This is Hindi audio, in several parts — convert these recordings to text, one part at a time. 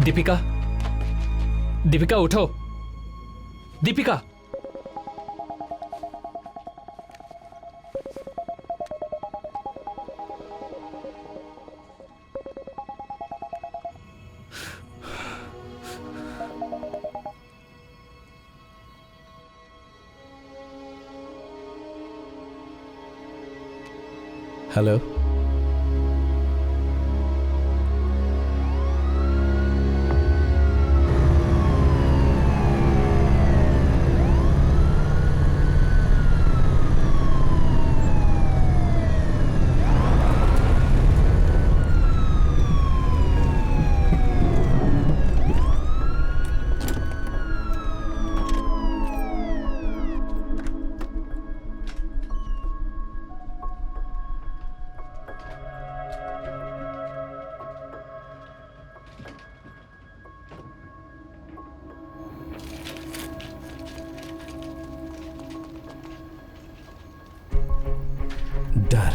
दीपिका, दीपिका उठो। दीपिका, हेलो। डर,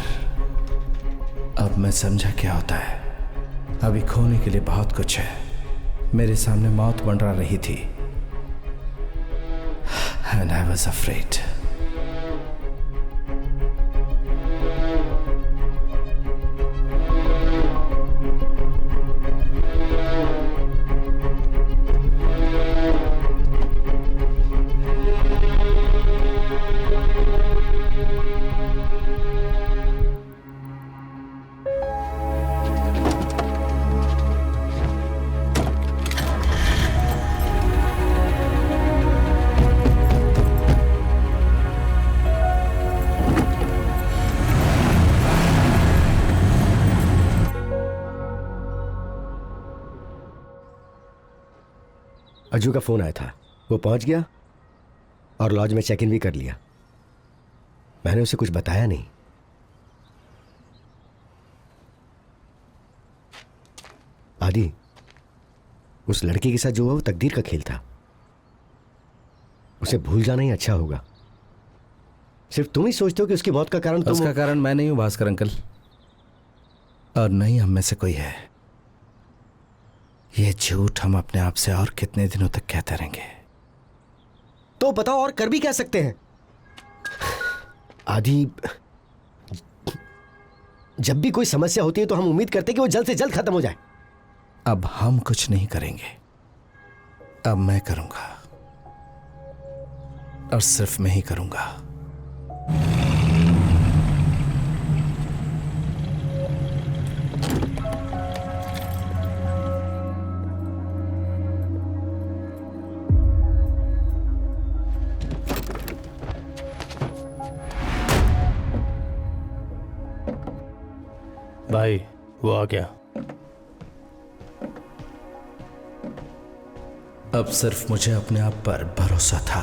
अब मैं समझा क्या होता है। अभी खोने के लिए बहुत कुछ है। मेरे सामने मौत मंडरा रही थी and I was afraid. अजू का फोन आया था, वो पहुंच गया और लॉज में चेक इन भी कर लिया। मैंने उसे कुछ बताया नहीं। आदि, उस लड़के के साथ जो हुआ वो तकदीर का खेल था। उसे भूल जाना ही अच्छा होगा। सिर्फ तुम ही सोचते हो कि उसकी मौत का कारण उसका कारण मैं नहीं हूं भास्कर अंकल, और नहीं हम में से कोई है। ये झूठ हम अपने आप से और कितने दिनों तक कहते रहेंगे? तो बताओ, और कर भी क्या सकते हैं? आदि, जब भी कोई समस्या होती है तो हम उम्मीद करते हैं कि वो जल्द से जल्द खत्म हो जाए। अब हम कुछ नहीं करेंगे, अब मैं करूंगा, और सिर्फ मैं ही करूंगा। भाई वो आ गया। अब सिर्फ मुझे अपने आप पर भरोसा था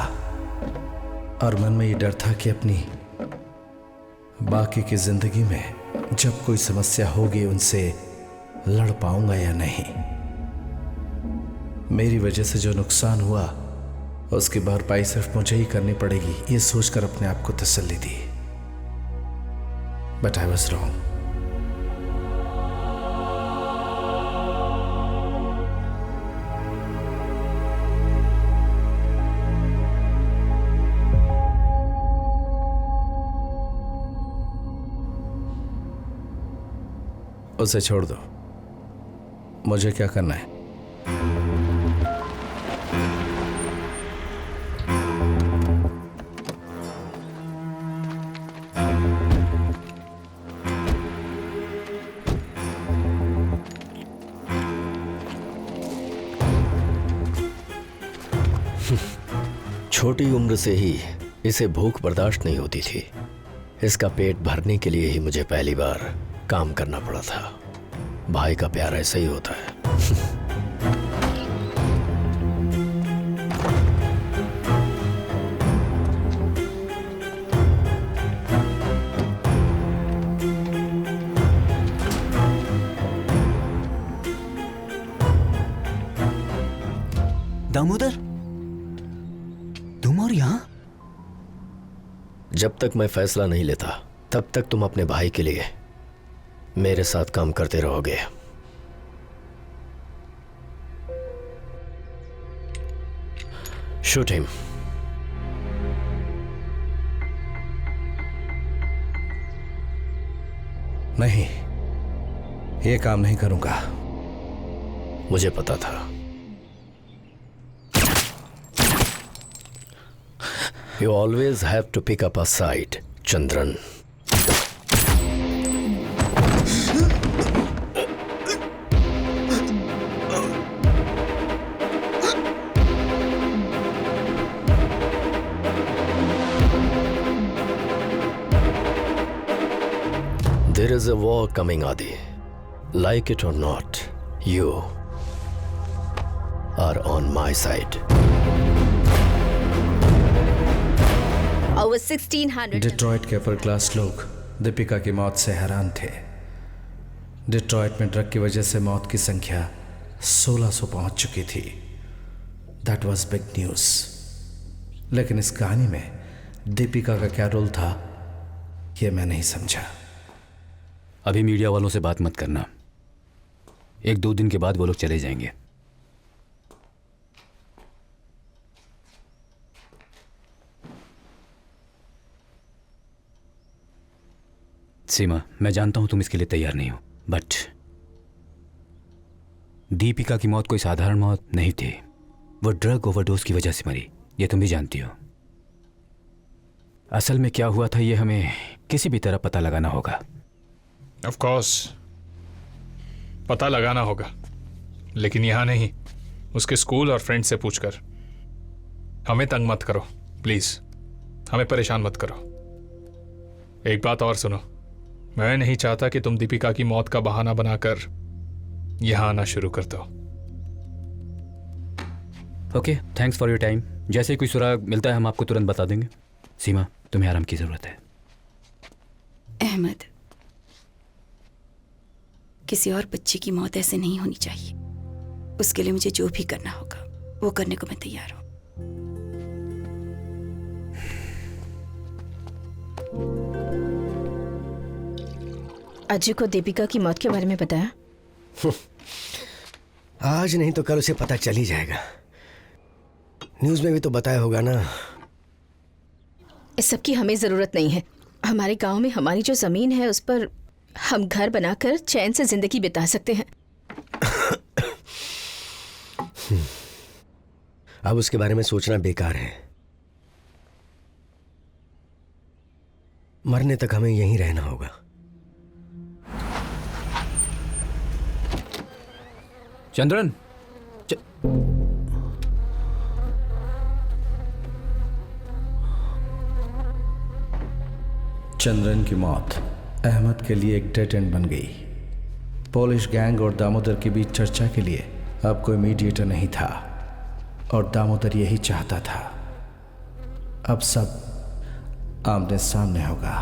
और मन में ये डर था कि अपनी बाकी की जिंदगी में जब कोई समस्या होगी उनसे लड़ पाऊंगा या नहीं। मेरी वजह से जो नुकसान हुआ उसकी भरपाई सिर्फ मुझे ही करनी पड़ेगी, ये सोचकर अपने आप को तसल्ली दी। But I was wrong. उसे छोड़ दो, मुझे क्या करना है? छोटी उम्र से ही इसे भूख बर्दाश्त नहीं होती थी। इसका पेट भरने के लिए ही मुझे पहली बार काम करना पड़ा था। भाई का प्यार ऐसा ही होता है। दामोदर, तुम और यहां? जब तक मैं फैसला नहीं लेता तब तक तुम अपने भाई के लिए मेरे साथ काम करते रहोगे। Shoot him. नहीं, ये काम नहीं करूंगा। मुझे पता था। You always have to pick up a side, Chandran. There is a war coming, Adi. Like it or not, you are on my side. Over 1600. Detroit के अपर क्लास लोग दीपिका की मौत से हैरान थे। डिट्रॉइट में ड्रग की वजह से मौत की संख्या 1600 पहुंच चुकी थी। That was big news. लेकिन इस कहानी में दीपिका का क्या रोल था, यह मैं नहीं समझा। अभी मीडिया वालों से बात मत करना। 1-2 दिन के बाद वो लोग चले जाएंगे। सीमा, मैं जानता हूं तुम इसके लिए तैयार नहीं हो, बट दीपिका की मौत कोई साधारण मौत नहीं थी। वो ड्रग ओवरडोज की वजह से मरी, ये तुम भी जानती हो। असल में क्या हुआ था ये हमें किसी भी तरह पता लगाना होगा। ऑफ कोर्स पता लगाना होगा, लेकिन यहां नहीं, उसके स्कूल और फ्रेंड से पूछकर। हमें तंग मत करो प्लीज, हमें परेशान मत करो। एक बात और सुनो, मैं नहीं चाहता कि तुम दीपिका की मौत का बहाना बनाकर यहां आना शुरू कर दो। Okay, thanks for your time. जैसे ही कोई सुराग मिलता है हम आपको तुरंत बता देंगे। सीमा, तुम्हें आराम की जरूरत है। अहमद, किसी और बच्चे की मौत ऐसे नहीं होनी चाहिए। उसके लिए मुझे जो भी करना होगा वो करने को मैं तैयार हूं। अजय को दीपिका की मौत के बारे में बताया? आज नहीं तो कल उसे पता चल ही जाएगा। न्यूज़ में भी तो बताया होगा ना। इस सब की हमें जरूरत नहीं है। हमारे गांव में हमारी जो जमीन है उस पर हम घर बनाकर चैन से जिंदगी बिता सकते हैं। अब उसके बारे में सोचना बेकार है। मरने तक हमें यहीं रहना होगा। चंद्रन, चंद्रन की मौत अहमद के लिए एक डेड एंड बन गई। पोलिश गैंग और दामोदर के बीच चर्चा के लिए अब कोई मीडिएटर नहीं था और दामोदर यही चाहता था। अब सब आमने सामने होगा।